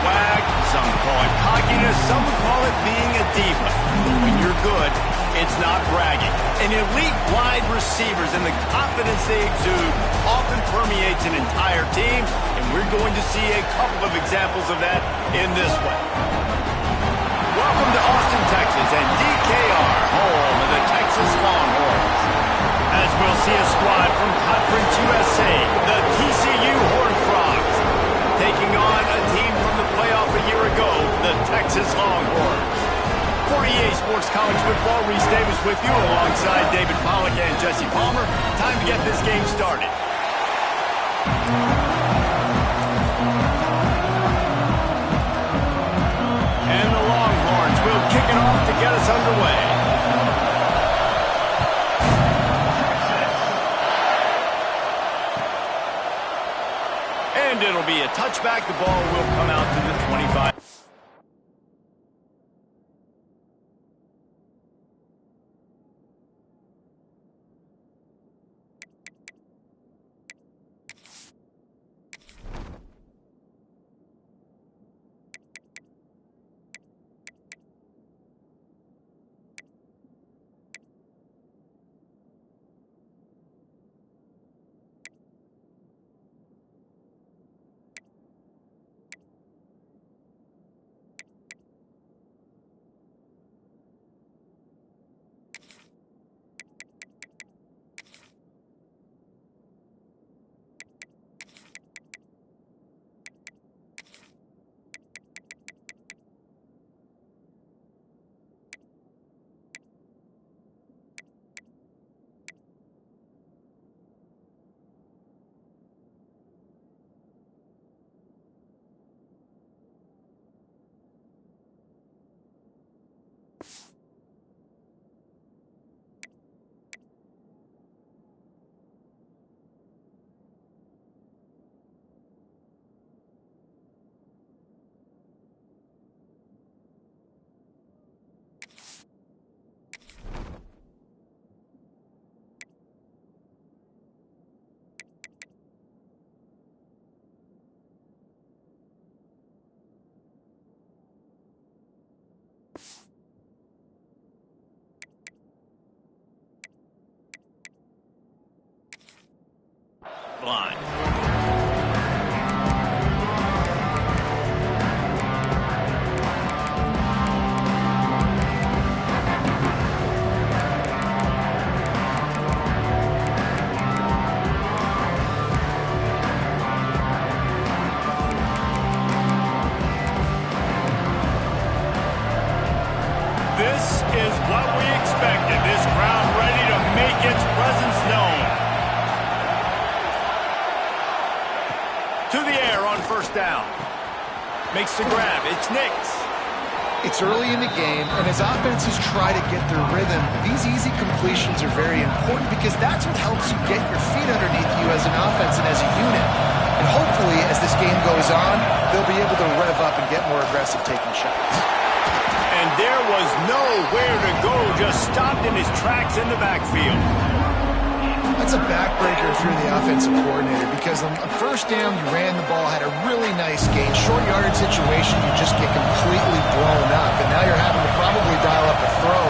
swag, some call it cockiness, some would call it being a diva. But when you're good, it's not bragging. And elite wide receivers and the confidence they exude often permeates an entire team, and we're going to see a couple of examples of that in this one. Welcome to Austin, Texas, and DKR, home of the Texas Longhorns. As we'll see a squad from Conference USA, the TCU Horned Frogs, taking on a team from the playoff a year ago, the Texas Longhorns. For EA Sports College Football, Reese Davis with you alongside David Pollack and Jesse Palmer. Time to get this game started. And the Longhorns will kick it off to get us underway. And it'll be a touchback. The ball will come out to the 25. Line. This is what we expected. This crowd ready to make its presence known. To the air on first down. Makes the grab. It's Ncaa. It's early in the game, and as offenses try to get their rhythm, these easy completions are very important because that's what helps you get your feet underneath you as an offense and as a unit. And hopefully, as this game goes on, they'll be able to rev up and get more aggressive taking shots. And there was nowhere to go, just stopped in his tracks in the backfield. That's a backbreaker if you're the offensive coordinator because on first down, you ran the ball, had a really nice gain. Short yardage situation, you just get completely blown up. And now you're having to probably dial up a throw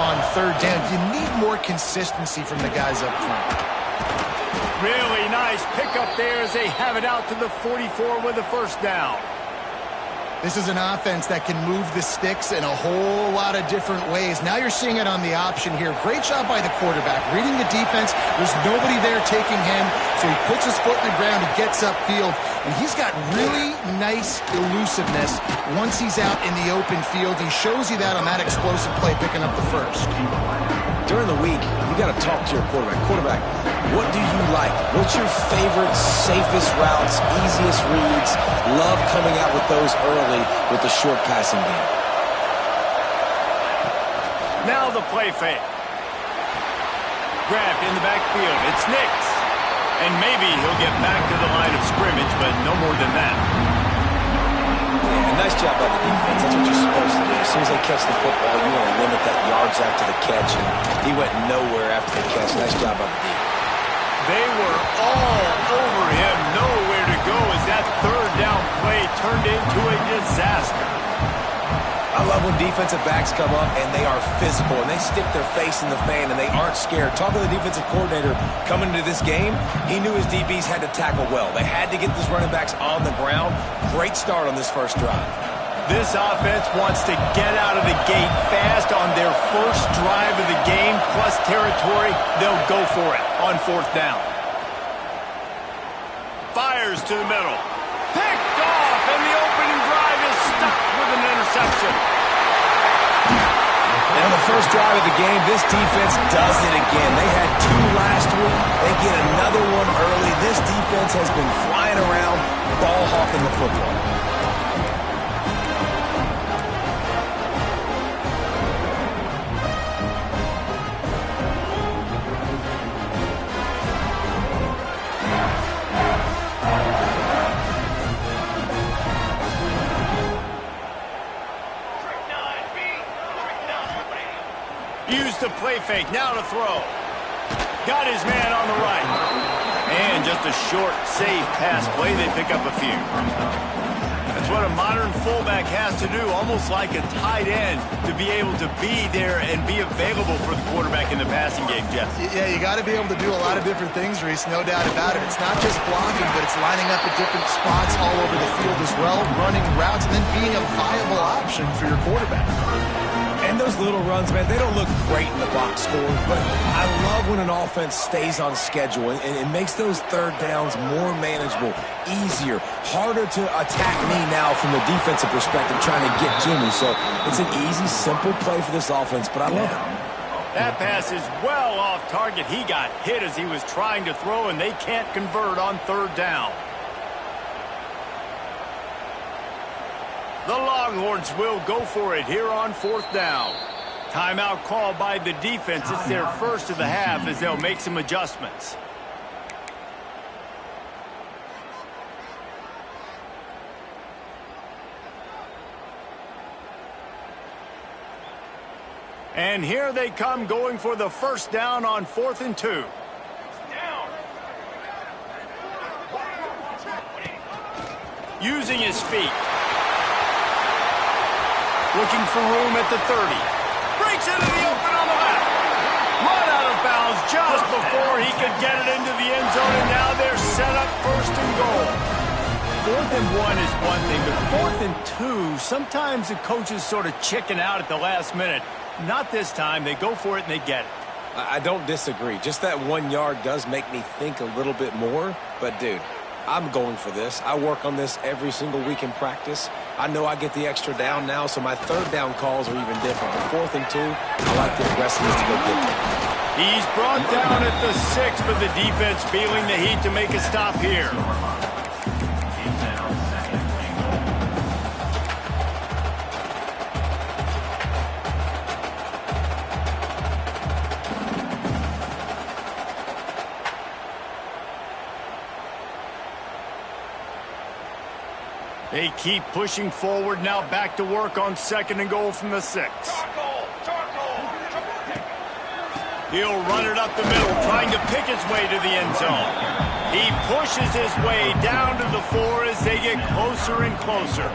on third down. You need more consistency from the guys up front. Really nice pickup there as they have it out to the 44 with the first down. This is an offense that can move the sticks in a whole lot of different ways. Now you're seeing it on the option here. Great job by the quarterback. Reading the defense, there's nobody there taking him, so he puts his foot in the ground, he gets upfield, and he's got really nice elusiveness once he's out in the open field. He shows you that on that explosive play picking up the first. During the week, you got to talk to your quarterback. Quarterback, what do you like? What's your favorite, safest routes, easiest reads? Love coming out with those early with the short passing game. Now the play fake. Grabbed in the backfield. It's Ncaa. And maybe he'll get back to the line of scrimmage, but no more than that. Yeah, nice job by the defense. That's what you're supposed to do. As soon as they catch the football, you want to limit that yards after the catch, and he went nowhere after the catch. Nice job by the defense. They were all over him. Nowhere to go as that third down play turned into a disaster. I love when defensive backs come up and they are physical and they stick their face in the fan and they aren't scared. Talking to the defensive coordinator coming into this game, he knew his DBs had to tackle well. They had to get these running backs on the ground. Great start on this first drive. This offense wants to get out of the gate fast on their first drive of the game, plus territory. They'll go for it on fourth down. Fires to the middle. Picked off, and the opening drive is stuck with an interception. And on the first drive of the game, this defense does it again. They had 2 last week. They get another one early. This defense has been flying around, ball hawking the football. Use the play fake, now to throw. Got his man on the right. And just a short, safe pass play, they pick up a few. That's what a modern fullback has to do, almost like a tight end, to be able to be there and be available for the quarterback in the passing game, Jeff. Yeah, you got to be able to do a lot of different things, Reese, no doubt about it. It's not just blocking, but it's lining up at different spots all over the field as well, running routes, and then being a viable option for your quarterback. And those little runs, man, they don't look great in the box score, but I love when an offense stays on schedule and it makes those third downs more manageable, easier, harder to attack me now from the defensive perspective trying to get to me. So it's an easy, simple play for this offense, but I love it. That pass is well off target. He got hit as he was trying to throw, and they can't convert on third down. The Longhorns will go for it here on fourth down. Timeout called by the defense. It's their first of the half as they'll make some adjustments. And here they come going for the first down on 4th and 2. Using his feet. Looking for room at the 30. Breaks into the open on the left. Run out of bounds just before he could get it into the end zone, and now they're set up 1st and goal. 4th and 1 is one thing, but 4th and 2, sometimes the coaches sort of chicken out at the last minute. Not this time. They go for it and they get it. I don't disagree. Just that 1 yard does make me think a little bit more, but dude, I'm going for this. I work on this every single week in practice. I know I get the extra down now, so my third down calls are even different. But 4th and 2, I like the aggressiveness to go get it. He's brought down at the 6, but the defense feeling the heat to make a stop here. They keep pushing forward, now back to work on 2nd and goal from the 6. He'll run it up the middle, trying to pick his way to the end zone. He pushes his way down to the 4 as they get closer and closer.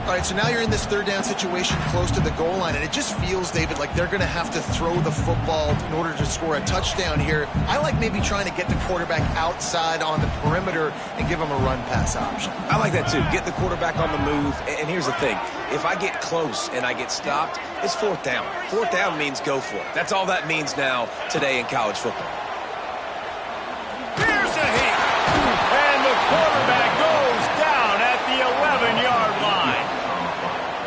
All right, so now you're in this third down situation close to the goal line, and it just feels, David, like they're going to have to throw the football in order to score a touchdown here. I like maybe trying to get the quarterback outside on the perimeter and give him a run-pass option. I like that, too. Get the quarterback on the move. And here's the thing. If I get close and I get stopped, it's 4th down. 4th down means go for it. That's all that means now today in college football. Here's a hit. And the quarterback goes down at the 11-yard line.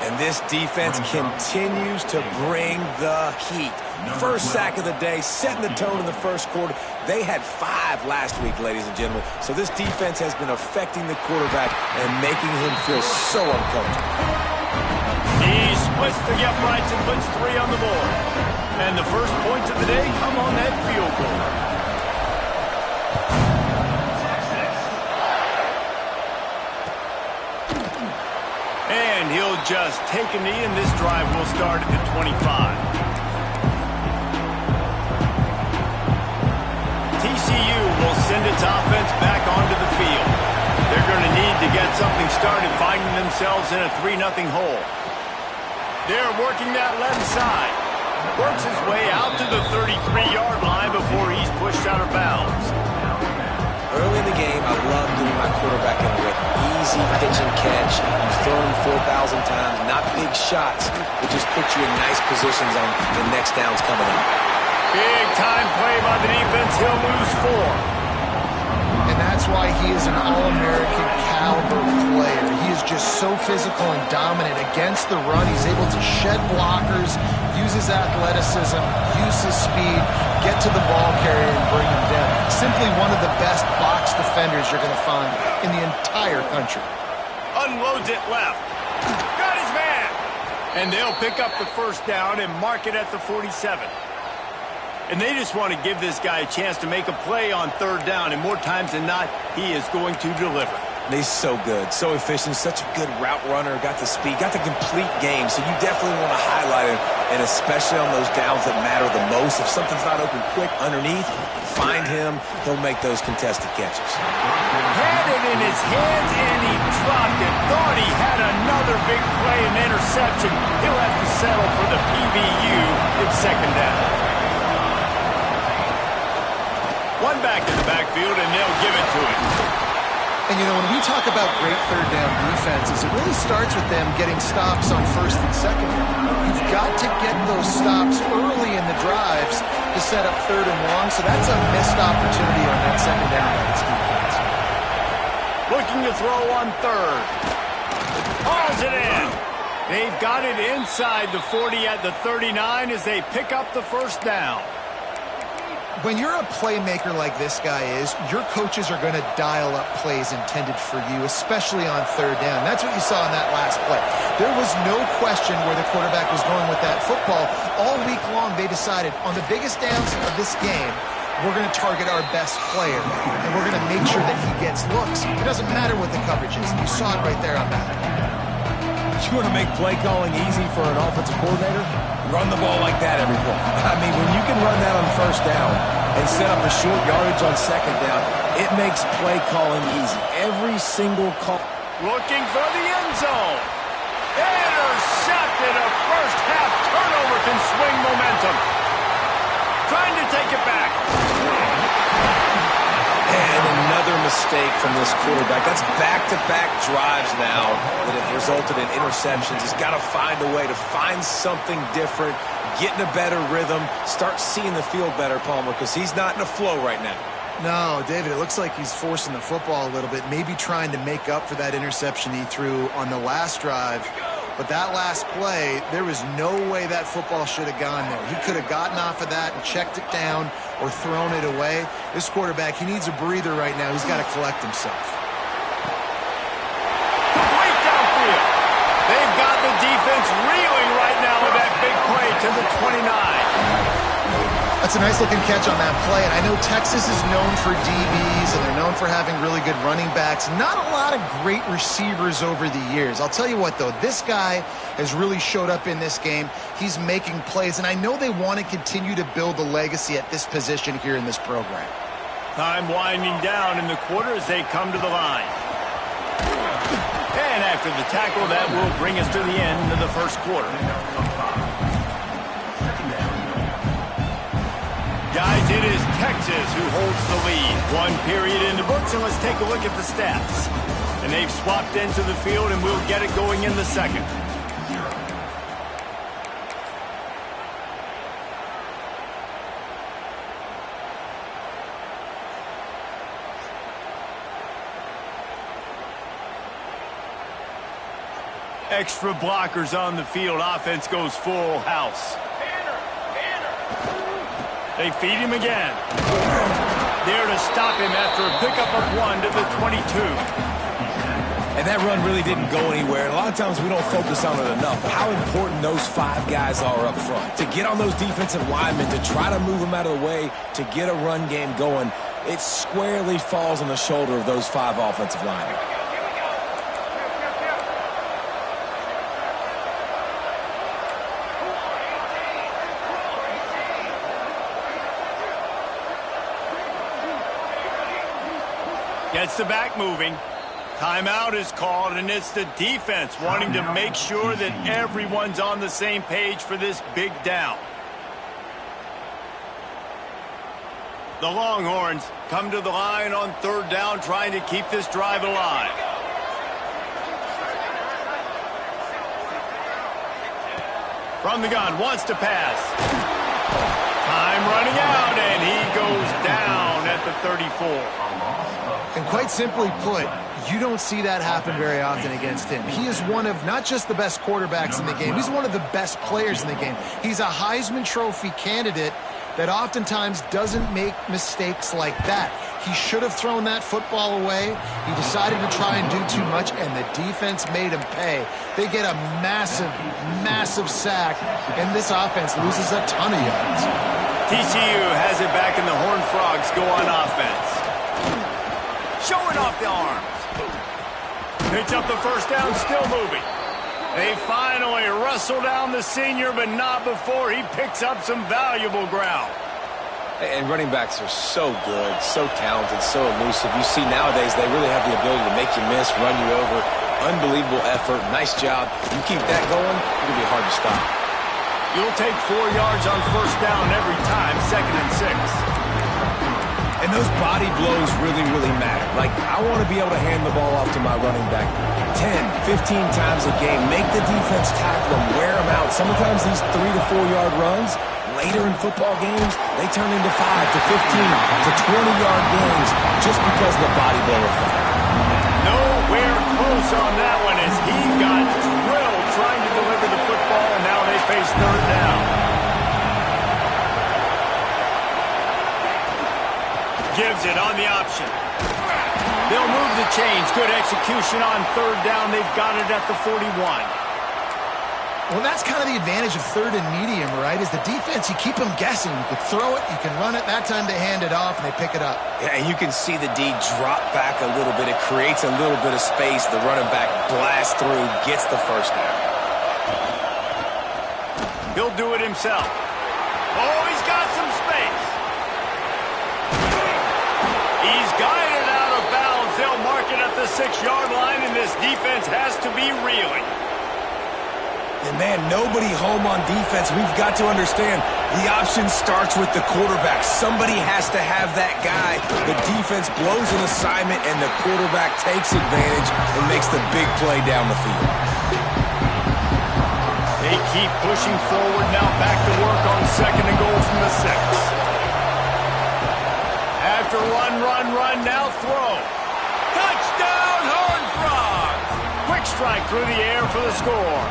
And this defense continues to bring the heat. First sack of the day, setting the tone in the first quarter. They had 5 last week, ladies and gentlemen. So this defense has been affecting the quarterback and making him feel so uncomfortable. He splits the uprights and puts 3 on the board. And the first points of the day come on that field goal. And he'll just take a knee, and this drive will start at the 25. TCU will send its offense back onto the field. They're going to need to get something started, finding themselves in a 3-0 hole. They're working that left side. Works his way out to the 33-yard line before he's pushed out of bounds. Early in the game, I love getting my quarterback in a rhythm. Easy pitch and catch. You've thrown him 4,000 times. Not big shots, but just put you in nice positions on the next downs coming up. Big time play by the defense. He'll lose 4. And that's why he is an All-American caliber player. He is just so physical and dominant against the run. He's able to shed blockers, use his athleticism, use his speed, get to the ball carrier and bring him down. Simply one of the best box defenders you're going to find in the entire country. Unloads it left. Got his man. And they'll pick up the first down and mark it at the 47. And they just want to give this guy a chance to make a play on third down, and more times than not, he is going to deliver. He's so good, so efficient, such a good route runner, got the speed, got the complete game, so you definitely want to highlight him, and especially on those downs that matter the most. If something's not open quick underneath, find him, he'll make those contested catches. Had it in his hands, and he dropped it. Thought he had another big play and interception. He'll have to settle for the PBU in second down. One back in the backfield, and they'll give it to him. And, you know, when we talk about great third down defenses, it really starts with them getting stops on first and second down. You've got to get those stops early in the drives to set up third and long, so that's a missed opportunity on that second down by this defense. Looking to throw on third. Hauls it in. They've got it inside the 40 at the 39 as they pick up the first down. When you're a playmaker like this guy is, your coaches are going to dial up plays intended for you, especially on third down. That's what you saw in that last play. There was no question where the quarterback was going with that football. All week long, they decided on the biggest downs of this game, we're going to target our best player, and we're going to make sure that he gets looks. It doesn't matter what the coverage is. You saw it right there on that. You want to make play calling easy for an offensive coordinator? Run the ball like that every play. I mean, when you can run that on first down and set up a short yardage on second down, it makes play calling easy. Every single call. Looking for the end zone. Intercepted. A first half turnover can swing momentum. Trying to take it back. And another mistake from this quarterback. That's back-to-back drives now that have resulted in interceptions. He's got to find a way to find something different, get in a better rhythm, start seeing the field better, Palmer, because he's not in a flow right now. No, David, it looks like he's forcing the football a little bit, maybe trying to make up for that interception he threw on the last drive. But that last play, there was no way that football should have gone there. He could have gotten off of that and checked it down or thrown it away. This quarterback, he needs a breather right now. He's got to collect himself. Complete downfield. They've got the defense reeling right now with that big play to the 29. That's a nice-looking catch on that play, and I know Texas is known for DBs, and they're known for having really good running backs. Not a lot of great receivers over the years. I'll tell you what, though, this guy has really showed up in this game. He's making plays, and I know they want to continue to build a legacy at this position here in this program. Time winding down in the quarter as they come to the line. And after the tackle, that will bring us to the end of the first quarter. Guys, it is Texas who holds the lead. One period in the books, and let's take a look at the stats. And they've swapped into the field, and we'll get it going in the second. Extra blockers on the field. Offense goes full house. They feed him again. There to stop him after a pickup of 1 to the 22. And that run really didn't go anywhere. And a lot of times we don't focus on it enough. But how important those 5 guys are up front. To get on those defensive linemen, to try to move them out of the way, to get a run game going, it squarely falls on the shoulder of those 5 offensive linemen. Gets the back moving. Timeout is called, and it's the defense wanting to make sure that everyone's on the same page for this big down. The Longhorns come to the line on third down, trying to keep this drive alive. From the gun, wants to pass. Time running out, and he goes down at the 34. And quite simply put, you don't see that happen very often against him. He is one of not just the best quarterbacks in the game, he's one of the best players in the game. He's a Heisman Trophy candidate that oftentimes doesn't make mistakes like that. He should have thrown that football away. He decided to try and do too much, and the defense made him pay. They get a massive, massive sack, and this offense loses a ton of yards. TCU has it back, and the Horned Frogs go on offense. Showing off the arms. Picks up the first down, still moving. They finally wrestle down the senior, but not before he picks up some valuable ground. And running backs are so good, so talented, so elusive. You see nowadays they really have the ability to make you miss, run you over. Unbelievable effort. Nice job. You keep that going, it'll be hard to stop. You'll take 4 yards on first down every time, 2nd and 6. And those body blows really, really matter. Like, I want to be able to hand the ball off to my running back 10, 15 times a game. Make the defense tackle them, wear them out. Sometimes these 3 to 4 yard runs, later in football games, they turn into 5 to 15 to 20-yard gains just because of the body blow effect. Nowhere close on that one as he got drilled trying to deliver the football, and now they face third down. Gives it on the option. They'll move the chains. Good execution on third down. They've got it at the 41. Well, that's kind of the advantage of third and medium, right? Is the defense, you keep them guessing. You can throw it, you can run it. That time they hand it off and they pick it up. Yeah, and you can see the D drop back a little bit. It creates a little bit of space. The running back blasts through, gets the first down. He'll do it himself. Oh, he's got some space. He's guided out of bounds. They'll mark it at the 6-yard line, and this defense has to be reeling. And, man, nobody home on defense. We've got to understand the option starts with the quarterback. Somebody has to have that guy. The defense blows an assignment, and the quarterback takes advantage and makes the big play down the field. They keep pushing forward now. Back to work on 2nd and goal from the 6. After run, now throw. Touchdown, Horned Frogs! Quick strike through the air for the score.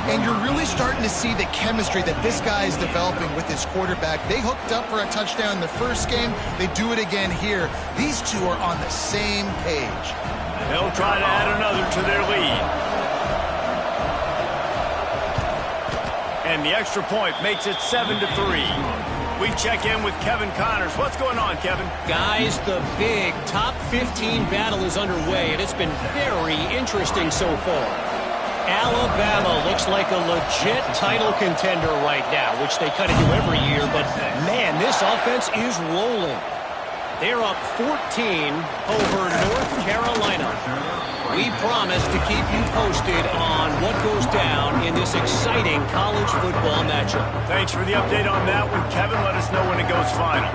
And you're really starting to see the chemistry that this guy is developing with his quarterback. They hooked up for a touchdown in the first game. They do it again here. These two are on the same page. They'll try to add another to their lead. And the extra point makes it 7-3. We check in with Kevin Connors. What's going on, Kevin? Guys, the big top 15 battle is underway, and it's been very interesting so far. Alabama looks like a legit title contender right now, which they kind of do every year, but man, this offense is rolling. They're up 14 over North Carolina. We promise to keep you posted on what goes down in this exciting college football matchup. Thanks for the update on that one, Kevin. Let us know when it goes final.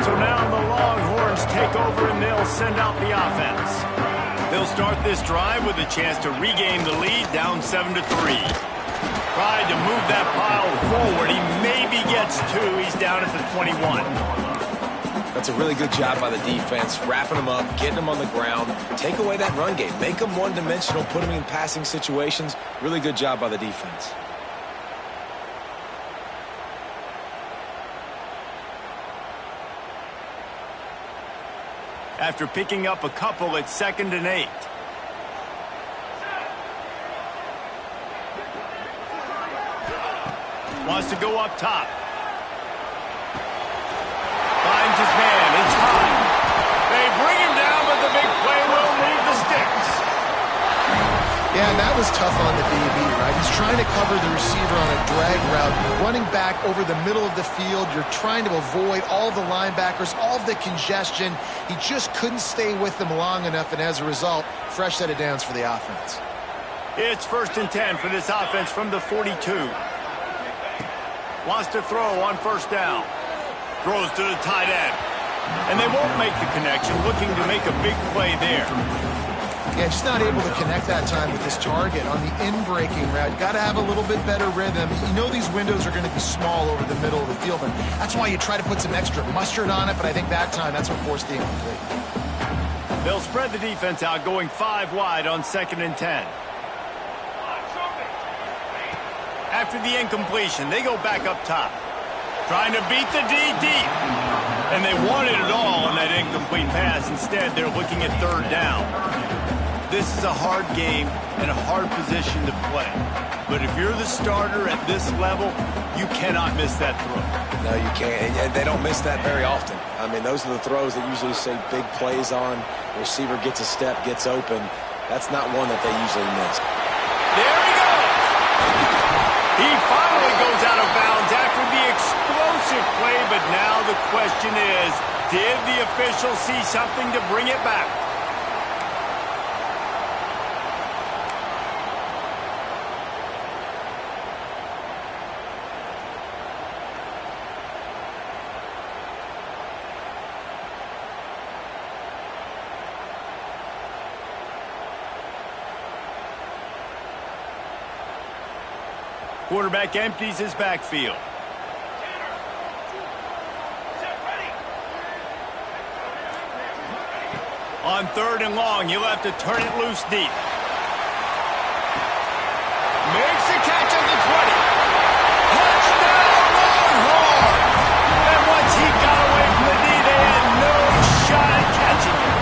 So now the Longhorns take over and they'll send out the offense. They'll start this drive with a chance to regain the lead, down 7-3. Tried to move that pile forward. He maybe gets 2. He's down at the 21. That's a really good job by the defense, wrapping them up, getting them on the ground. Take away that run game. Make them one-dimensional, put them in passing situations. Really good job by the defense. After picking up a couple at 2nd and 8. Wants to go up top. Finds his man. It's hot. They bring him down, but the big play will move the sticks. Yeah, and that was tough on the DB, right? He's trying to cover the receiver on a drag route, running back over the middle of the field. You're trying to avoid all of the linebackers, all of the congestion. He just couldn't stay with them long enough, and as a result, fresh set of downs for the offense. It's 1st and 10 for this offense from the 42. Wants to throw on 1st down. Throws to the tight end. And they won't make the connection, looking to make a big play there. Yeah, just not able to connect that time with his target on the in-breaking route. Got to have a little bit better rhythm. You know these windows are going to be small over the middle of the field, and that's why you try to put some extra mustard on it, but I think that time that's what forced the incomplete. They'll spread the defense out, going 5 wide on 2nd and 10. After the incompletion, they go back up top. Trying to beat the D deep. And they wanted it all on that incomplete pass. Instead, they're looking at 3rd down. This is a hard game and a hard position to play. But if you're the starter at this level, you cannot miss that throw. No, you can't. And they don't miss that very often. I mean, those are the throws that usually say big plays on. The receiver gets a step, gets open. That's not one that they usually miss. There he goes! He finally goes out of bounds after the explosive play, but now the question is, did the official see something to bring it back? Quarterback empties his backfield. On 3rd and long, you'll have to turn it loose deep. Makes the catch at the 20. Touchdown, Longhorn! And once he got away from the D, they had no shot at catching him.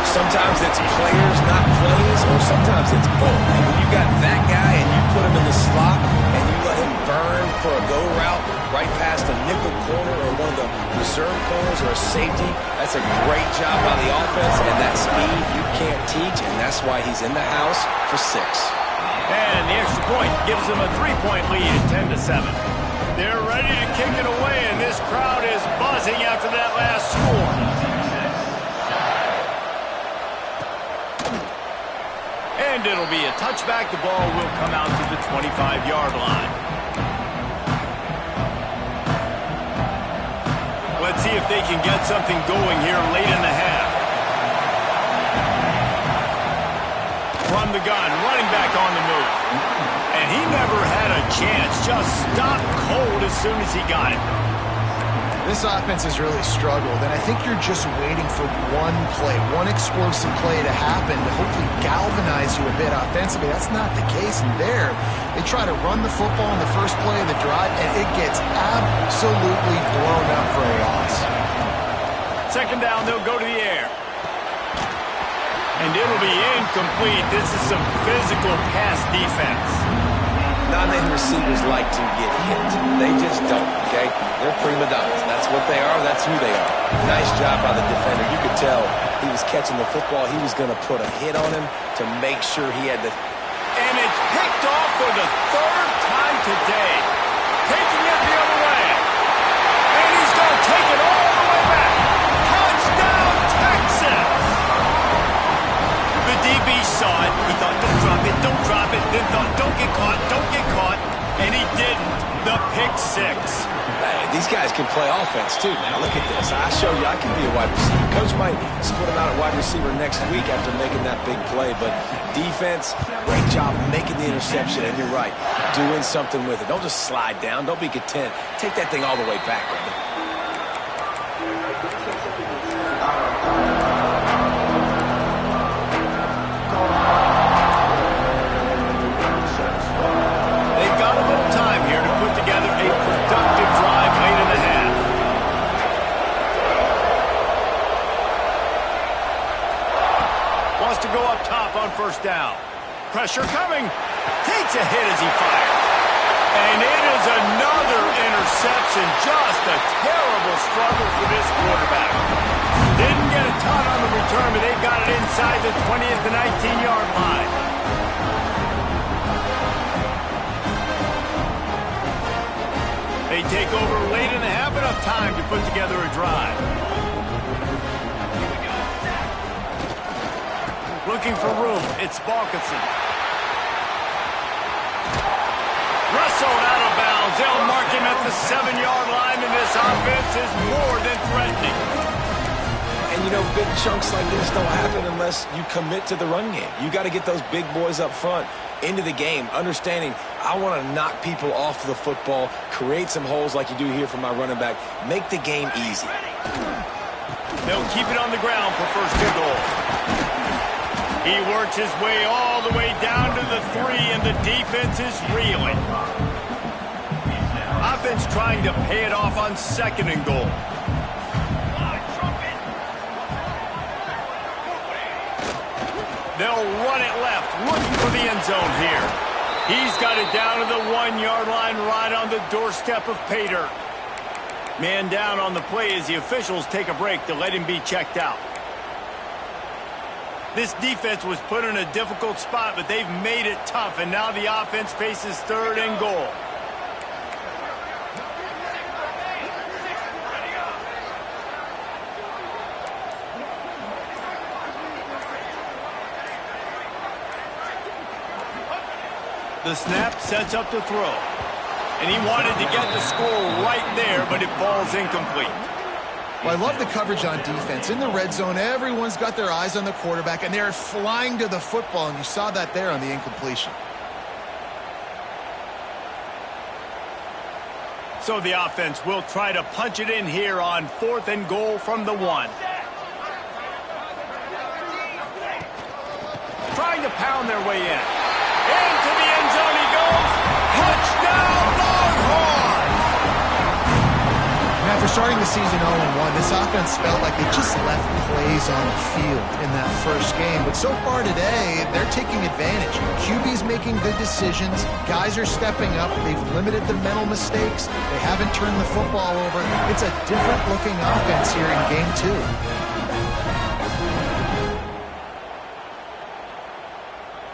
Sometimes it's players, not plays, or sometimes it's both. And when you got that guy and you put him in the slot and you let him burn for a go route right past a nickel corner or one of the reserve corners or a safety, that's a great job by the offense, and that speed you can't teach, and that's why he's in the house for 6. And the extra point gives them a 3-point lead at 10-7. They're ready to kick it away, and this crowd is buzzing after that last score. And it'll be a touchback. The ball will come out to the 25-yard line. Let's see if they can get something going here late in the half. From the gun, running back on the move. And he never had a chance. Just stopped cold as soon as he got it. This offense has really struggled, and I think you're just waiting for one play, one explosive play to happen to hopefully galvanize you a bit offensively. That's not the case in there. They try to run the football in the first play of the drive, and it gets absolutely blown up for a loss. 2nd down, they'll go to the air. And it'll be incomplete. This is some physical pass defense. Non-end receivers like to get hit. They just don't, okay? They're prima donnas. That's what they are. That's who they are. Nice job by the defender. You could tell he was catching the football. He was going to put a hit on him to make sure he had the... And it's picked off for the 3rd time today. Taking it the other way. And he's going to take it all the way back. Touchdown, Texas! The DB saw it. He thought, don't drop it, don't drop it. Then thought, don't get caught, don't get caught. And he didn't. The pick 6. Hey, these guys can play offense, too. Now, look at this. I showed you I can be a wide receiver. Coach might split him out at wide receiver next week after making that big play. But defense, great job making the interception. And you're right, doing something with it. Don't just slide down. Don't be content. Take that thing all the way back, brother. To go up top on 1st down. Pressure coming. Takes a hit as he fires. And it is another interception. Just a terrible struggle for this quarterback. Didn't get a ton on the return, but they've got it inside the 20th to 19-yard line. They take over late in the half, enough time to put together a drive. Looking for room, it's Balkinson. Wrestled out of bounds. They'll mark him at the 7-yard line, and this offense is more than threatening. And, you know, big chunks like this don't happen unless you commit to the run game. You got to get those big boys up front into the game, understanding I want to knock people off the football, create some holes like you do here for my running back, make the game easy. They'll keep it on the ground for first and goal. He works his way all the way down to the 3, and the defense is reeling. Offense trying to pay it off on second and goal. They'll run it left, looking for the end zone here. He's got it down to the 1-yard line, right on the doorstep of pay dirt. Man down on the play as the officials take a break to let him be checked out. This defense was put in a difficult spot, but they've made it tough, and now the offense faces third and goal. The snap sets up the throw. And he wanted to get the score right there, but it falls incomplete. Well, I love the coverage on defense. In the red zone, everyone's got their eyes on the quarterback, and they're flying to the football, and you saw that there on the incompletion. So the offense will try to punch it in here on 4th and goal from the 1. Trying to pound their way in. Into the end zone he goes. Touchdown, Longhorns! Now, for starting the season 0-1, this offense felt like they just left plays on the field in that first game. But so far today, they're taking advantage. QB's making good decisions. Guys are stepping up. They've limited the mental mistakes. They haven't turned the football over. It's a different-looking offense here in Game 2.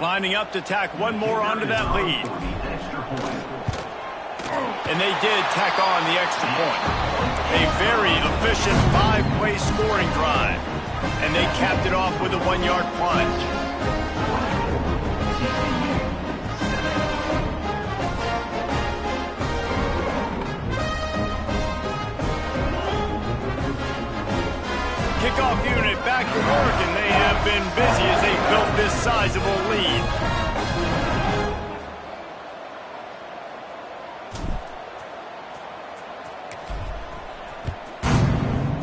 Lining up to tack one more onto that lead. And they did tack on the extra point. A very efficient 5-play scoring drive. And they capped it off with a 1-yard plunge. Kickoff unit back to work, and they have been busy as they built this sizable lead.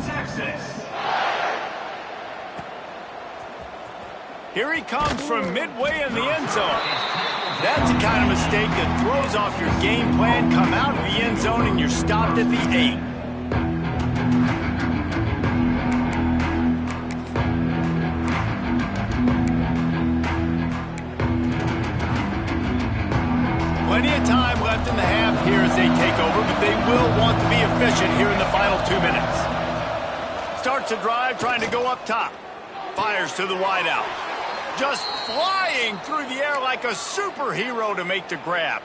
Texas. Here he comes from midway in the end zone. That's the kind of mistake that throws off your game plan. Come out of the end zone and you're stopped at the 8. Plenty of time left in the half here as they take over, but they will want to be efficient here in the final 2 minutes. Starts a drive trying to go up top. Fires to the wideout. Just flying through the air like a superhero to make the grab.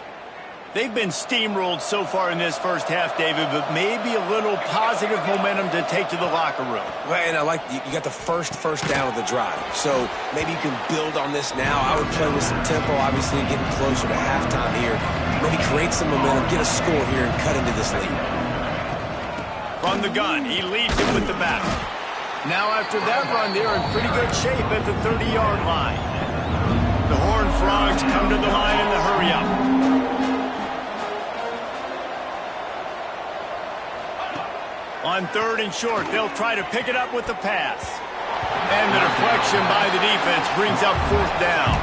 They've been steamrolled so far in this first half, David, but maybe a little positive momentum to take to the locker room. Well, and I like you got the first down of the drive, so maybe you can build on this now. I would play with some tempo, obviously getting closer to halftime here. Maybe create some momentum, get a score here, and cut into this lead. From the gun, he leads it with the back. Now after that run, they're in pretty good shape at the 30-yard line. The Horned Frogs come to the line in the hurry-up. On 3rd and short, they'll try to pick it up with the pass. And the deflection by the defense brings up 4th down.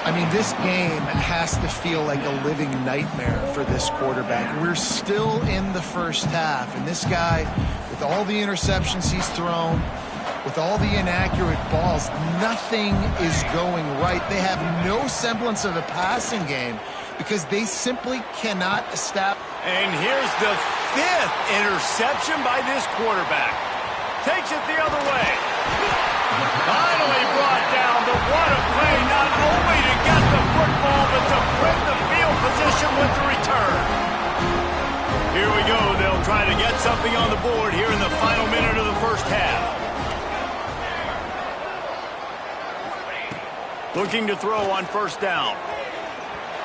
I mean, this game has to feel like a living nightmare for this quarterback. We're still in the first half, and this guy, with all the interceptions he's thrown, with all the inaccurate balls, nothing is going right. They have no semblance of a passing game because they simply cannot establish. And here's the 5th interception by this quarterback. takes it the other way. Finally brought down, but what a play, not only to get the football, but to flip the field position with the return. Here we go. They'll try to get something on the board here in the final minute of the first half. Looking to throw on first down.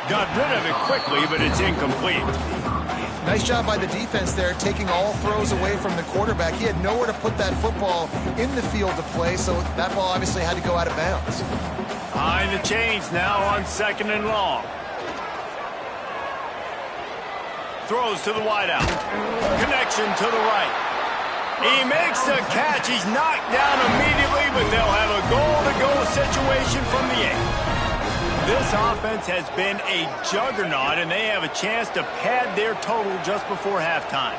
Got rid of it quickly, but it's incomplete. Nice job by the defense there, taking all throws away from the quarterback. He had nowhere to put that football in the field to play, so that ball obviously had to go out of bounds. Behind the chains now on 2nd and long. Throws to the wideout. Connection to the right. He makes the catch. He's knocked down immediately, but they'll have a goal-to-go situation from the 8. This offense has been a juggernaut, and they have a chance to pad their total just before halftime.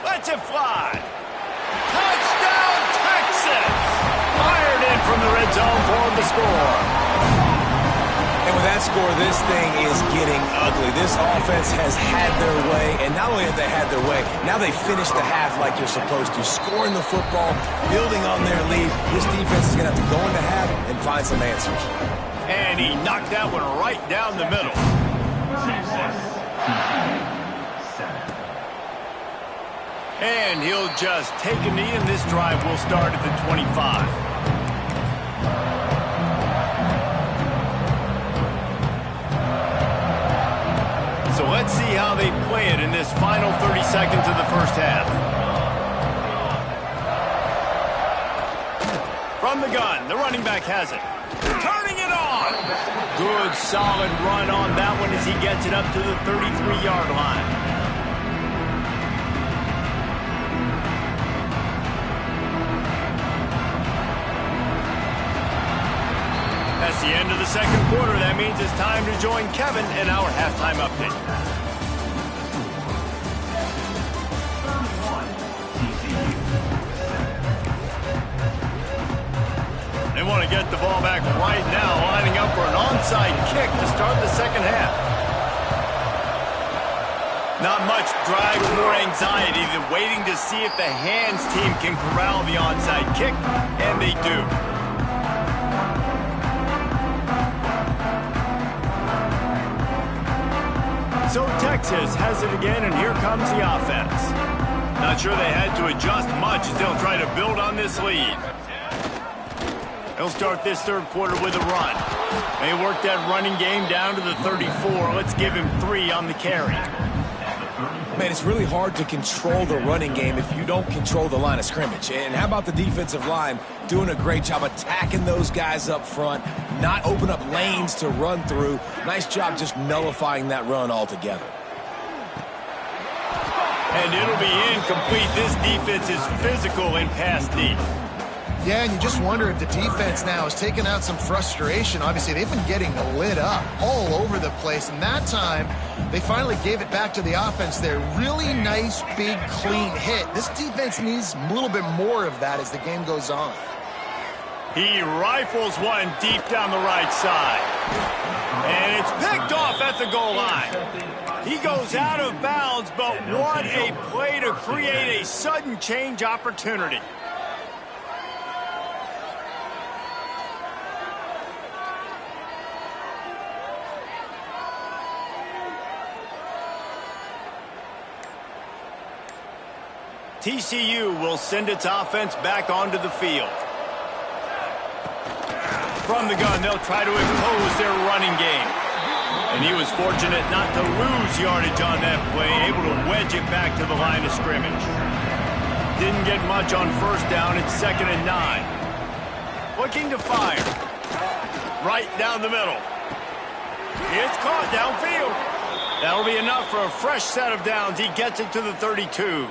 Let's it fly. Touchdown, Texas! Fired in from the red zone for the score. And with that score, this thing is getting ugly. This offense has had their way, and not only have they had their way, now they finish the half like you're supposed to, scoring the football, building on their lead. This defense is going to have to go into half and find some answers. And he knocked that one right down the middle. And he'll just take a knee, and this drive will start at the 25. So let's see how they play it in this final 30 seconds of the first half. From the gun, the running back has it. Turning it on. Good, solid run on that one as he gets it up to the 33-yard line. That's the end of the second quarter. That means it's time to join Kevin in our halftime update. They want to get the ball back right now, lining up for an onside kick to start the second half. Not much drag or more anxiety than waiting to see if the hands team can corral the onside kick, and they do. So Texas has it again, and here comes the offense. Not sure they had to adjust much as they'll try to build on this lead. They'll start this third quarter with a run. They work that running game down to the 34. Let's give him 3 on the carry. Man, it's really hard to control the running game if you don't control the line of scrimmage. And how about the defensive line doing a great job attacking those guys up front, not open up lanes to run through. Nice job just nullifying that run altogether. And it'll be incomplete. This defense is physical in pass deep. Yeah, and you just wonder if the defense now is taking out some frustration. Obviously, they've been getting lit up all over the place, and that time they finally gave it back to the offense there. Really nice, big, clean hit. This defense needs a little bit more of that as the game goes on. He rifles one deep down the right side. And it's picked off at the goal line. He goes out of bounds, but what a play to create a sudden change opportunity. TCU will send its offense back onto the field. From the gun, they'll try to impose their running game. And he was fortunate not to lose yardage on that play, able to wedge it back to the line of scrimmage. Didn't get much on first down. It's 2nd and 9. Looking to fire. Right down the middle. It's caught downfield. That'll be enough for a fresh set of downs. He gets it to the 32.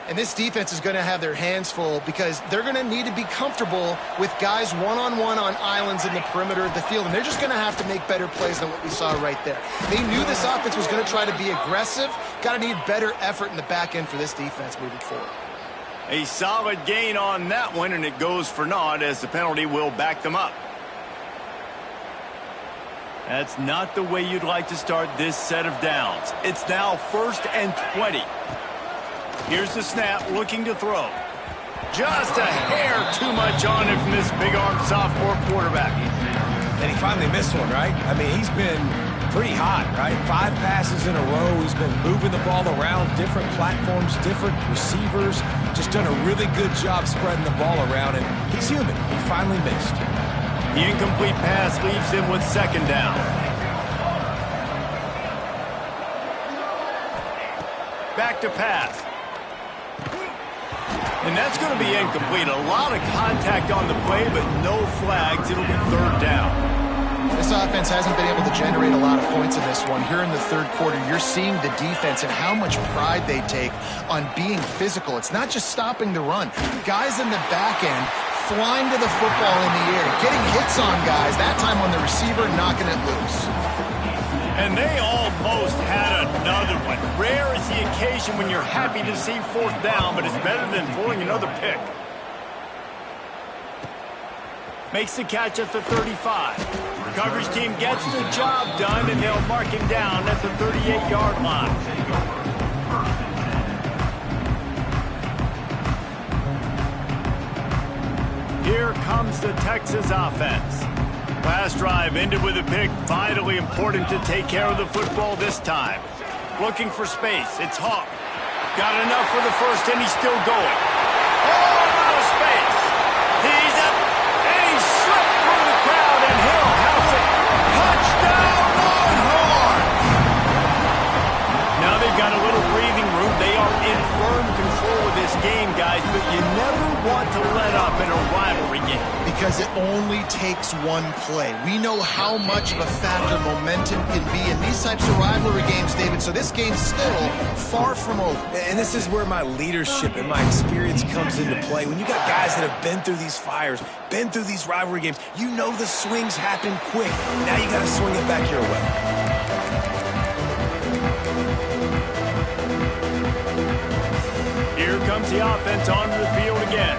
And this defense is going to have their hands full because they're going to need to be comfortable with guys one-on-one on islands in the perimeter of the field. And they're just going to have to make better plays than what we saw right there. They knew this offense was going to try to be aggressive. Got to need better effort in the back end for this defense moving forward. A solid gain on that one, and it goes for naught as the penalty will back them up. That's not the way you'd like to start this set of downs. It's now 1st and 20. Here's the snap, looking to throw. Just a hair too much on it from this big-armed sophomore quarterback. And he finally missed one, right? I mean, he's been pretty hot, right? 5 passes in a row. He's been moving the ball around, different platforms, different receivers. Just done a really good job spreading the ball around, and he's human. He finally missed. The incomplete pass leaves him with 2nd down. Back to pass. And that's going to be incomplete. A lot of contact on the play, but no flags. It'll be 3rd down. This offense hasn't been able to generate a lot of points in this one. Here in the 3rd quarter, you're seeing the defense and how much pride they take on being physical. It's not just stopping the run. Guys in the back end flying to the football in the air, getting hits on guys, that time on the receiver, knocking it loose. And they almost had another one. Rare is the occasion when you're happy to see 4th down, but it's better than pulling another pick. Makes the catch at the 35. Coverage team gets the job done, and they'll mark him down at the 38-yard line. Here comes the Texas offense. Last drive ended with a pick. Vitally important to take care of the football this time. Looking for space. It's Hawk. Got enough for the first, and he's still going. Oh, out of space. He's up, and he slipped through the crowd, and he'll house it. Touchdown, Longhorns! Now they've got a little breathing room. They are in firm control of this game, guys, but you never want to let up in a rivalry game. Because it only takes one play. We know how much of a factor momentum can be in these types of rivalry games, David, so this game's still far from over. And this is where my leadership and my experience comes into play. When you got guys that have been through these fires, been through these rivalry games, you know the swings happen quick. Now you got to swing it back your way. Here comes the offense onto the field again.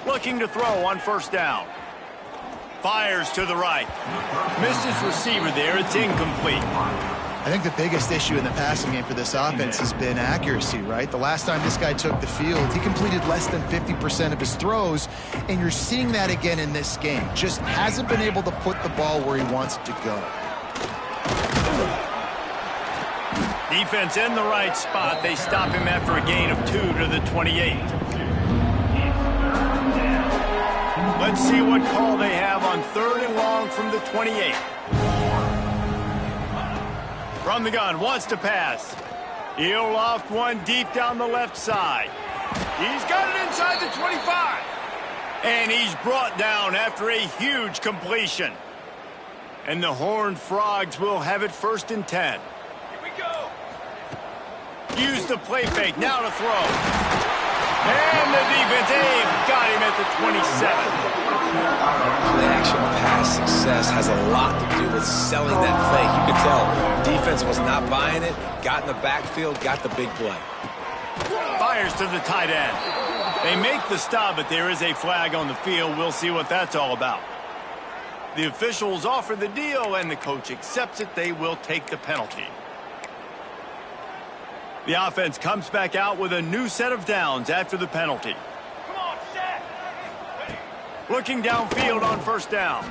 Looking to throw on 1st down. Fires to the right. Missed his receiver there. It's incomplete. I think the biggest issue in the passing game for this offense has been accuracy, right? The last time this guy took the field, he completed less than 50% of his throws, and you're seeing that again in this game. Just hasn't been able to put the ball where he wants it to go. Defense in the right spot. They stop him after a gain of 2 to the 28. Let's see what call they have on 3rd and long from the 28. From the gun, wants to pass. He'll loft one deep down the left side. He's got it inside the 25. And he's brought down after a huge completion. And the Horned Frogs will have it 1st and 10. Here we go. Use the play fake, now to throw. And the defense, they've got him at the 27. Play-action pass success has a lot to do with selling that fake. You can tell defense was not buying it, got in the backfield, got the big play. Fires to the tight end. They make the stop, but there is a flag on the field. We'll see what that's all about. The officials offer the deal, and the coach accepts it. They will take the penalty. The offense comes back out with a new set of downs after the penalty. Come on, set. Looking downfield on 1st down.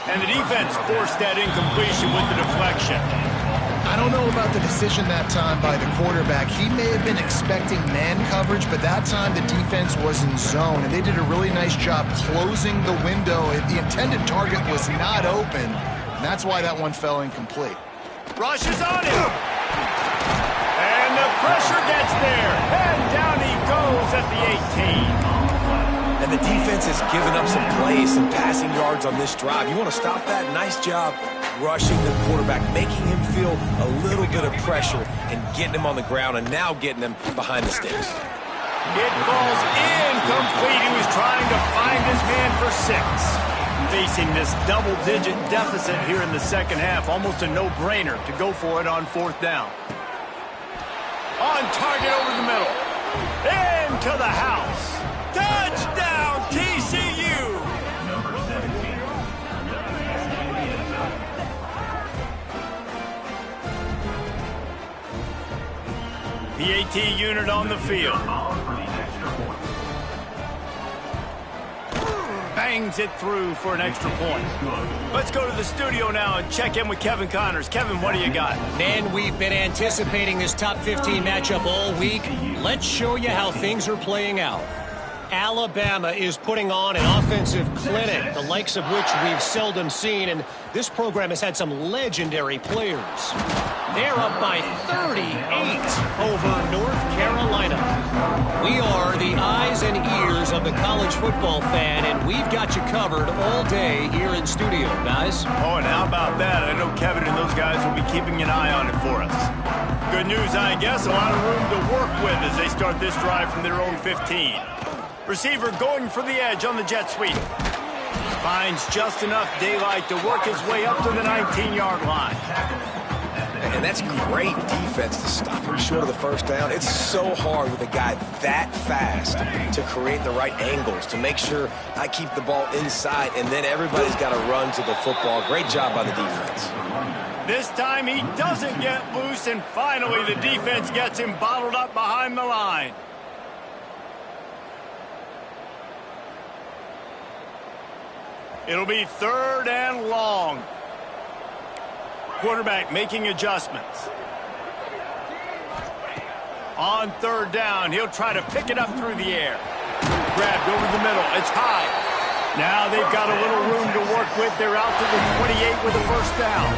And the defense forced that incompletion with the deflection. I don't know about the decision that time by the quarterback. He may have been expecting man coverage, but that time the defense was in zone, and they did a really nice job closing the window. The intended target was not open, and that's why that one fell incomplete. Rushes on him. And the pressure gets there. And down he goes at the 18. And the defense has given up some plays, some passing yards on this drive. You want to stop that? Nice job rushing the quarterback, making him feel a little bit of pressure and getting him on the ground and now getting him behind the sticks. It falls incomplete. He was trying to find his man for 6. Facing this double-digit deficit here in the second half, almost a no-brainer to go for it on 4th down. On target over the middle. Into the house. Touchdown, TCU! PAT unit on the field. Bangs it through for an extra point. Let's go to the studio now and check in with Kevin Connors. Kevin, what do you got? Man, we've been anticipating this top 15 matchup all week. Let's show you how things are playing out. Alabama is putting on an offensive clinic, the likes of which we've seldom seen, and this program has had some legendary players. They're up by 38 over North Carolina. We are the eyes and ears of the college football fan, and we've got you covered all day here in studio, guys. Oh, and how about that? I know Kevin and those guys will be keeping an eye on it for us. Good news, I guess. A lot of room to work with as they start this drive from their own 15. Receiver going for the edge on the jet sweep. Finds just enough daylight to work his way up to the 19-yard line. And that's great defense to stop him short of the first down. It's so hard with a guy that fast to create the right angles, to make sure I keep the ball inside, and then everybody's got to run to the football. Great job by the defense. This time he doesn't get loose, and finally the defense gets him bottled up behind the line. It'll be 3rd and long. Quarterback making adjustments. On 3rd down, he'll try to pick it up through the air. Grabbed over the middle. It's high. Now they've got a little room to work with. They're out to the 28 with a first down.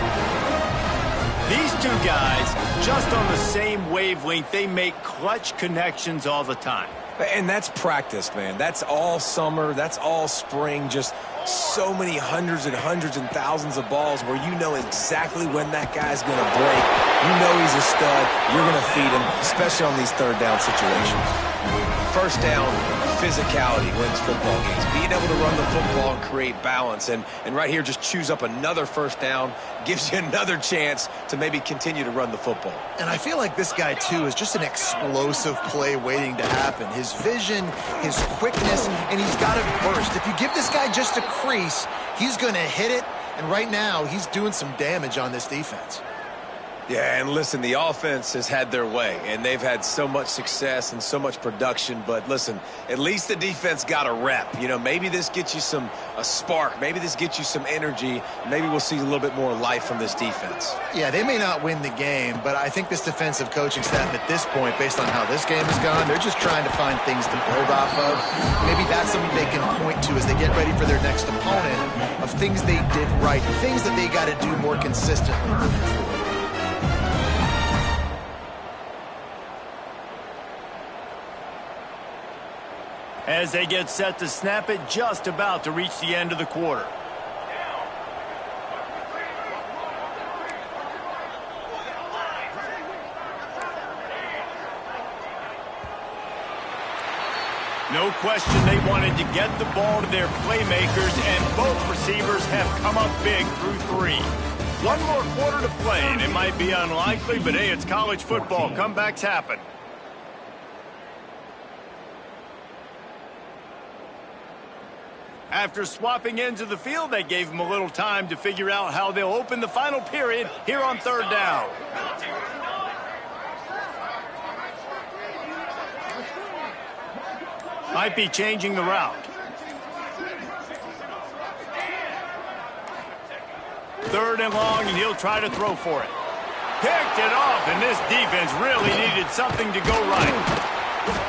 These two guys, just on the same wavelength, they make clutch connections all the time. And that's practice, man. That's all summer. That's all spring. Just so many hundreds and thousands of balls where you know exactly when that guy's going to break. You know he's a stud. You're going to feed him, especially on these 3rd down situations. First down, physicality wins football games. Being able to run the football and create balance. And right here, just choose up another first down, gives you another chance to maybe continue to run the football. And I feel like this guy, too, is just an explosive play waiting to happen. His vision, his quickness, and he's got it burst. If you give this guy just a crease, he's going to hit it. And right now, he's doing some damage on this defense. Yeah, and listen, the offense has had their way, and they've had so much success and so much production. But listen, at least the defense got a rep. You know, maybe this gets you a spark. Maybe this gets you some energy. Maybe we'll see a little bit more life from this defense. Yeah, they may not win the game, but I think this defensive coaching staff at this point, based on how this game has gone, they're just trying to find things to build off of. Maybe that's something they can point to as they get ready for their next opponent, of things they did right, things that they got to do more consistently. As they get set to snap it, just about to reach the end of the quarter. No question they wanted to get the ball to their playmakers, and both receivers have come up big through 3. One more quarter to play, and it might be unlikely, but hey, it's college football. Comebacks happen. After swapping into the field, they gave them a little time to figure out how they'll open the final period here on 3rd down. Might be changing the route. 3rd and long, and he'll try to throw for it. Picked it off, and this defense really needed something to go right.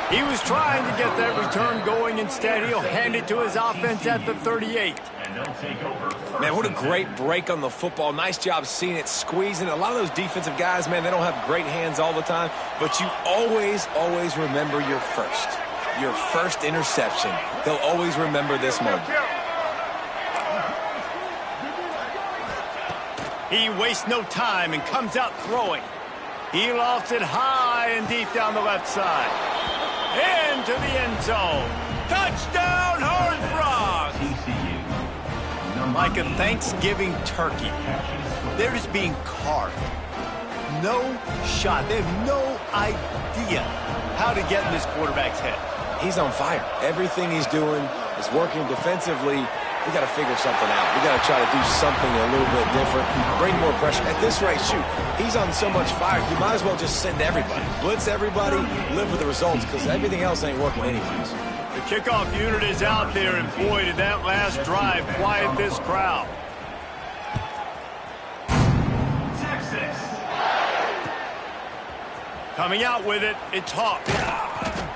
He was trying to get that return going. Instead, he'll hand it to his offense at the 38. Man, what a great break on the football. Nice job seeing it, squeezing. A lot of those defensive guys, man, they don't have great hands all the time, but you always remember your first interception. They'll always remember this moment. He wastes no time and comes out throwing. He lofts it high and deep down the left side. Into the end zone. Touchdown, Horned Frogs! Like a Thanksgiving turkey, they're just being carved. No shot. They have no idea how to get in this quarterback's head. He's on fire. Everything he's doing is working defensively. we got to figure something out. We got to try to do something a little bit different, bring more pressure. At this rate, shoot, he's on so much fire, you might as well just send everybody. Blitz everybody, live with the results, because everything else ain't working anyways. The kickoff unit is out there, and boy, did that last drive quiet this crowd. Texas. Coming out with it, it's Hawk.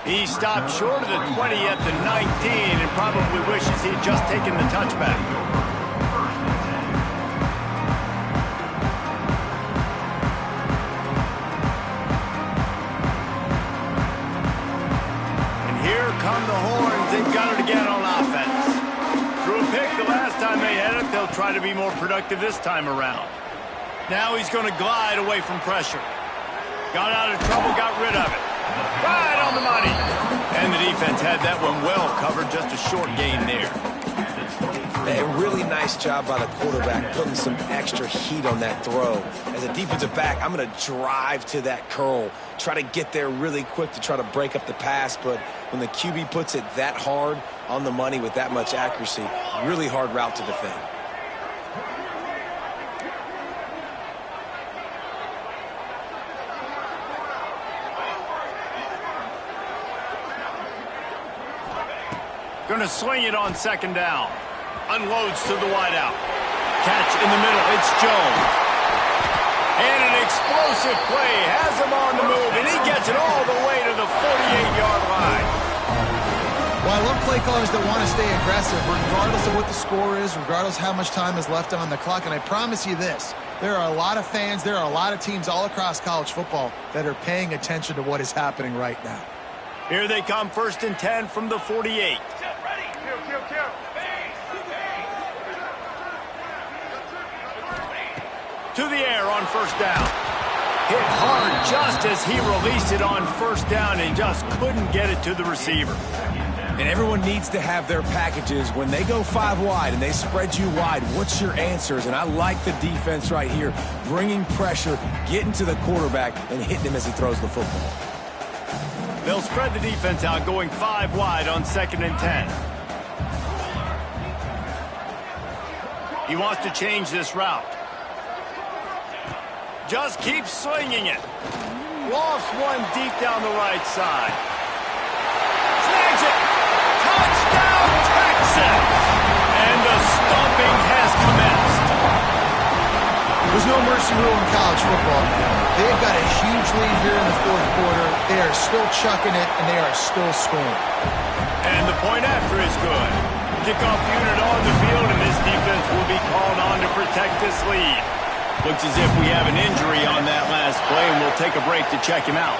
He stopped short of the 20 at the 19 and probably wishes he'd just taken the touchback. And here come the horns. They've got it again on offense. Threw a pick the last time they had it. They'll try to be more productive this time around. Now he's going to glide away from pressure. Got out of trouble, got rid of it. Right on the money. And the defense had that one well covered, just a short gain there. A really nice job by the quarterback putting some extra heat on that throw. As a defensive back, I'm going to drive to that curl, try to get there really quick to try to break up the pass, but when the QB puts it that hard on the money with that much accuracy, really hard route to defend. Going to swing it on second down. Unloads to the wideout. Catch in the middle. It's Jones. And an explosive play. Has him on the move, and he gets it all the way to the 48-yard line. Well, I love play callers that want to stay aggressive, regardless of what the score is, regardless of how much time is left on the clock. And I promise you this, there are a lot of fans, there are a lot of teams all across college football that are paying attention to what is happening right now. Here they come, 1st and 10 from the 48. To the air on first down. Hit hard just as he released it on first down and just couldn't get it to the receiver. And everyone needs to have their packages. When they go 5 wide and they spread you wide, what's your answers? And I like the defense right here, bringing pressure, getting to the quarterback, and hitting him as he throws the football. They'll spread the defense out, going 5 wide on 2nd and 10. He wants to change this route. Just keeps swinging it. Lofts one deep down the right side. Snags it. Touchdown, Texas! And the stomping has commenced. There's no mercy rule in college football. They've got a huge lead here in the 4th quarter. They are still chucking it, and they are still scoring. And the point after is good. Kickoff unit on the field, and this defense will be called on to protect this lead. Looks as if we have an injury on that last play, and we'll take a break to check him out.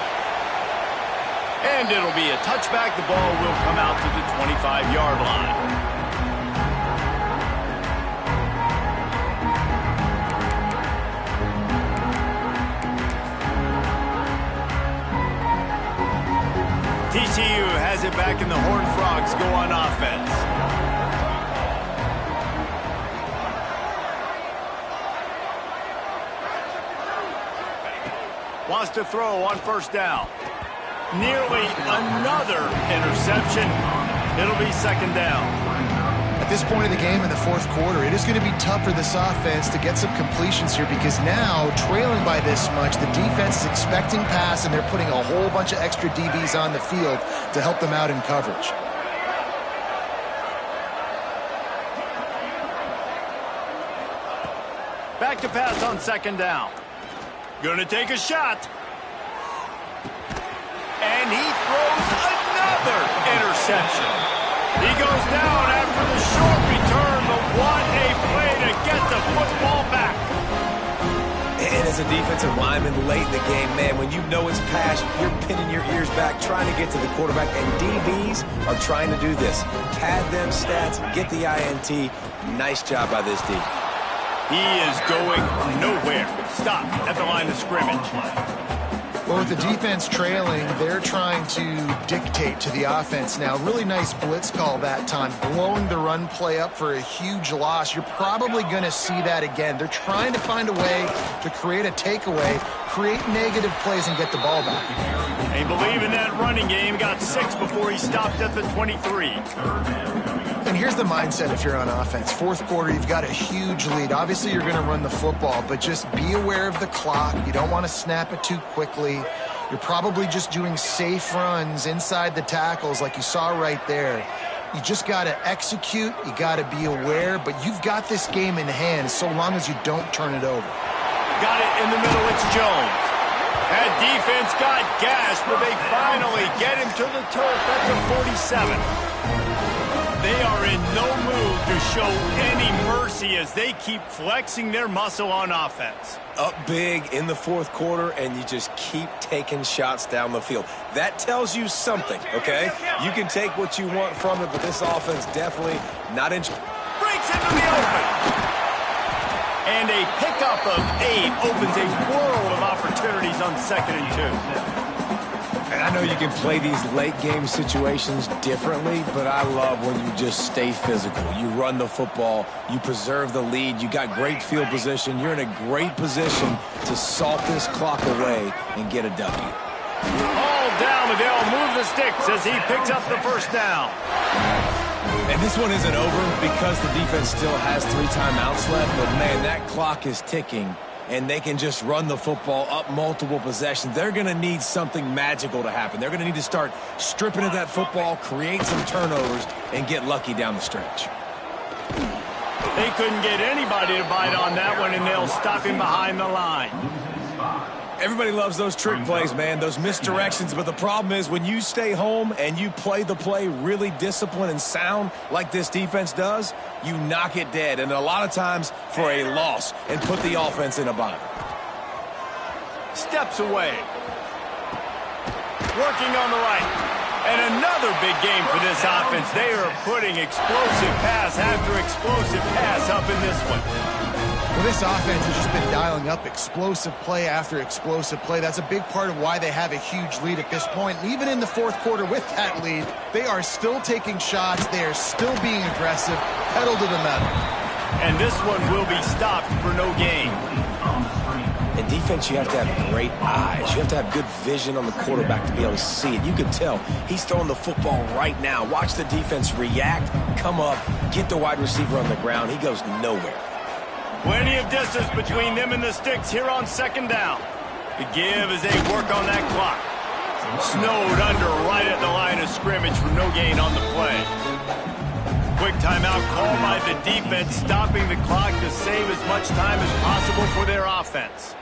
And it'll be a touchback. The ball will come out to the 25-yard line. TCU has it back, and the Horned Frogs go on offense. Wants to throw on first down. Nearly another interception. It'll be 2nd down. At this point of the game in the 4th quarter, it is going to be tough for this offense to get some completions here because now, trailing by this much, the defense is expecting pass, and they're putting a whole bunch of extra DBs on the field to help them out in coverage. Back to pass on 2nd down. Gonna take a shot. And he throws another interception. He goes down after the short return, but what a play to get the football back. And as a defensive lineman late in the game, man, when you know it's pass, you're pinning your ears back, trying to get to the quarterback, and DBs are trying to do this. Pad them stats, get the INT. Nice job by this D. He is going nowhere. Stop at the line of scrimmage. Well, with the defense trailing, they're trying to dictate to the offense now. Really nice blitz call that time, blowing the run play up for a huge loss. You're probably going to see that again. They're trying to find a way to create a takeaway, create negative plays, and get the ball back. They believe in that running game. Got 6 before he stopped at the 23. And here's the mindset if you're on offense. Fourth quarter, you've got a huge lead. Obviously, you're going to run the football, but just be aware of the clock. You don't want to snap it too quickly. You're probably just doing safe runs inside the tackles like you saw right there. You just got to execute. You got to be aware, but you've got this game in hand so long as you don't turn it over. Got it in the middle. It's Jones. That defense got gashed, but they finally get him to the turf at the 47. They are in no mood to show any mercy as they keep flexing their muscle on offense. Up big in the fourth quarter, and you just keep taking shots down the field. That tells you something, okay? You can take what you want from it, but this offense definitely not in. Breaks into the open. And a pickup of 8 opens a world of opportunities on 2nd and 2. And I know you can play these late-game situations differently, but I love when you just stay physical. You run the football, you preserve the lead, you got great field position, you're in a great position to salt this clock away and get a W. All down, but they'll move the sticks as he picks up the first down. And this one isn't over because the defense still has 3 timeouts left, but man, that clock is ticking. And they can just run the football up multiple possessions. They're going to need something magical to happen. They're going to need to start stripping at that football, create some turnovers, and get lucky down the stretch. They couldn't get anybody to bite on that one, and they'll stop him behind the line. Everybody loves those trick plays, man, those misdirections. But the problem is when you stay home and you play the play really disciplined and sound like this defense does, you knock it dead. And a lot of times for a loss and put the offense in a bind. Steps away. Working on the right. And another big game for this offense. They are putting explosive pass after explosive pass up in this one. Well, this offense has just been dialing up explosive play after explosive play. That's a big part of why they have a huge lead at this point. And even in the fourth quarter with that lead, they are still taking shots. They are still being aggressive, pedal to the metal. And this one will be stopped for no gain. In defense, you have to have great eyes. You have to have good vision on the quarterback to be able to see it. You can tell he's throwing the football right now. Watch the defense react, come up, get the wide receiver on the ground. He goes nowhere. Plenty of distance between them and the sticks here on 2nd down. The give as they work on that clock. Snowed under right at the line of scrimmage for no gain on the play. Quick timeout called by the defense, stopping the clock to save as much time as possible for their offense.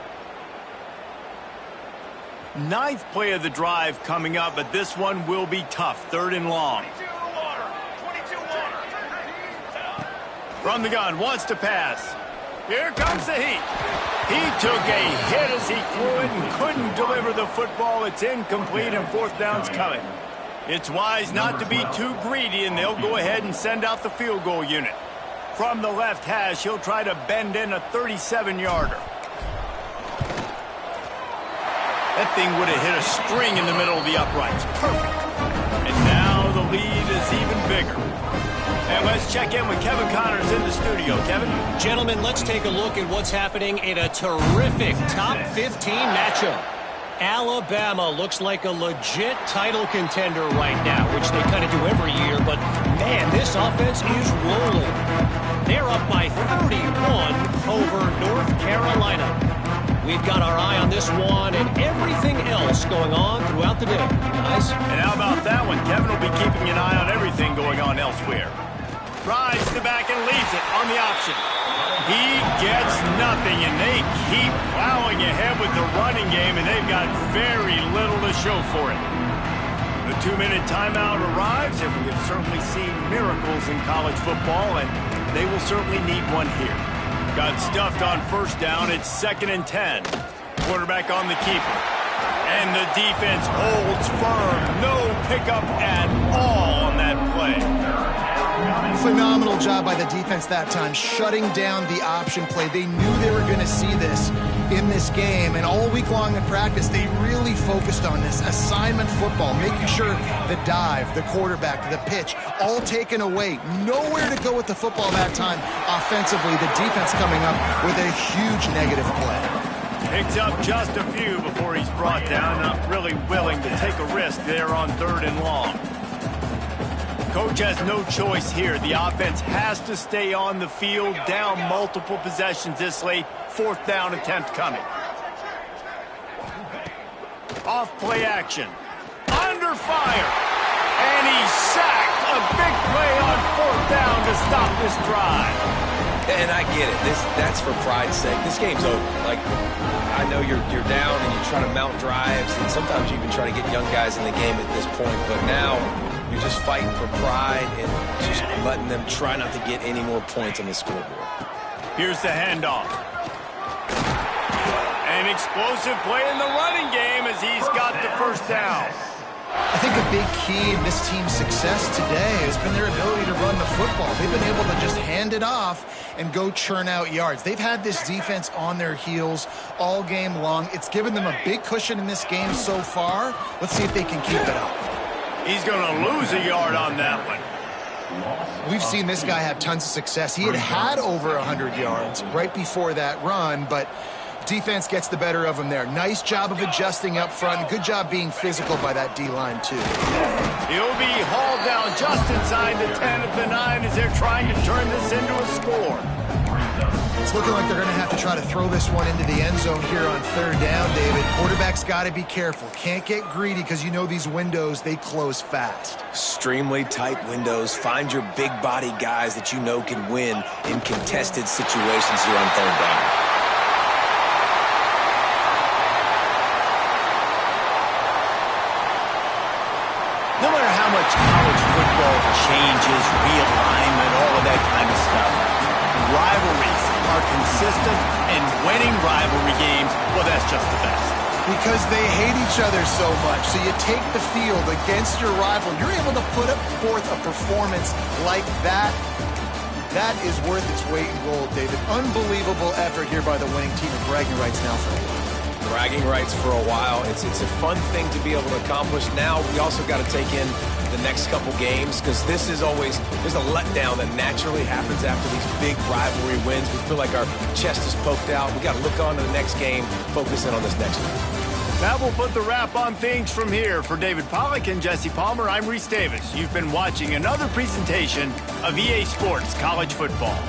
9th play of the drive coming up, but this one will be tough. 3rd and long. From the gun, wants to pass. Here comes the heat. He took a hit as he threw it and couldn't deliver the football. It's incomplete and 4th down's coming. It's wise not to be too greedy, and they'll go ahead and send out the field goal unit. From the left hash, he'll try to bend in a 37-yarder. That thing would have hit a string in the middle of the uprights. Perfect. And now the lead is even bigger. And let's check in with Kevin Connors in the studio. Kevin? Gentlemen, let's take a look at what's happening in a terrific top 15 matchup. Alabama looks like a legit title contender right now, which they kind of do every year, but man, this offense is rolling. They're up by 31 over North Carolina. We've got our eye on this one and everything else going on throughout the day, guys. And how about that one? Kevin will be keeping an eye on everything going on elsewhere. Drives to the back and leaves it on the option. He gets nothing, and they keep plowing ahead with the running game, and they've got very little to show for it. The 2-minute timeout arrives, and we have certainly seen miracles in college football, and they will certainly need one here. Got stuffed on 1st down. It's 2nd and 10. Quarterback on the keeper. And the defense holds firm. No pickup at all on that play. Phenomenal job by the defense that time, shutting down the option play. They knew they were going to see this in this game, and all week long in practice, they really focused on this assignment football, making sure the dive, the quarterback, the pitch, all taken away. Nowhere to go with the football that time offensively. The defense coming up with a huge negative play. Picks up just a few before he's brought down. Not really willing to take a risk there on 3rd and long. Coach has no choice here. The offense has to stay on the field, down multiple possessions this late. 4th down attempt coming. Off play action. Under fire. And he's sacked. A big play on 4th down to stop this drive. And I get it. That's for pride's sake. This game's over. Like, I know you're down and you're trying to mount drives, and sometimes you even try to get young guys in the game at this point. But now you're just fighting for pride and just letting them try not to get any more points on the scoreboard. Here's the handoff. An explosive play in the running game as he's got the 1st down. I think a big key in this team's success today has been their ability to run the football. They've been able to just hand it off and go churn out yards. They've had this defense on their heels all game long. It's given them a big cushion in this game so far. Let's see if they can keep it up. He's going to lose a yard on that one. We've seen this guy have tons of success. He had over 100 yards right before that run, but defense gets the better of him there. Nice job of adjusting up front. Good job being physical by that D-line, too. He'll be hauled down just inside the 10 at the 9 as they're trying to turn this into a score. It's looking like they're going to have to try to throw this one into the end zone here on 3rd down, David. Quarterback's got to be careful. Can't get greedy because you know these windows, they close fast. Extremely tight windows. Find your big body guys that you know can win in contested situations here on 3rd down. No matter how much college football changes, realignment, all of that kind of stuff, rivalries are consistent, and winning rivalry games, well, that's just the best. Because they hate each other so much. So you take the field against your rival. You're able to put forth a performance like that. That is worth its weight in gold, David. Unbelievable effort here by the winning team, and bragging rights now for a while. Bragging rights for a while. It's a fun thing to be able to accomplish. Now we also got to take in the next couple games, because this is always, there's a letdown that naturally happens after these big rivalry wins. We feel like our chest is poked out. We got to look on to the next game, focus in on this next one. That will put the wrap on things from here. For David Pollack and Jesse Palmer, I'm Reese Davis. You've been watching another presentation of EA Sports College Football.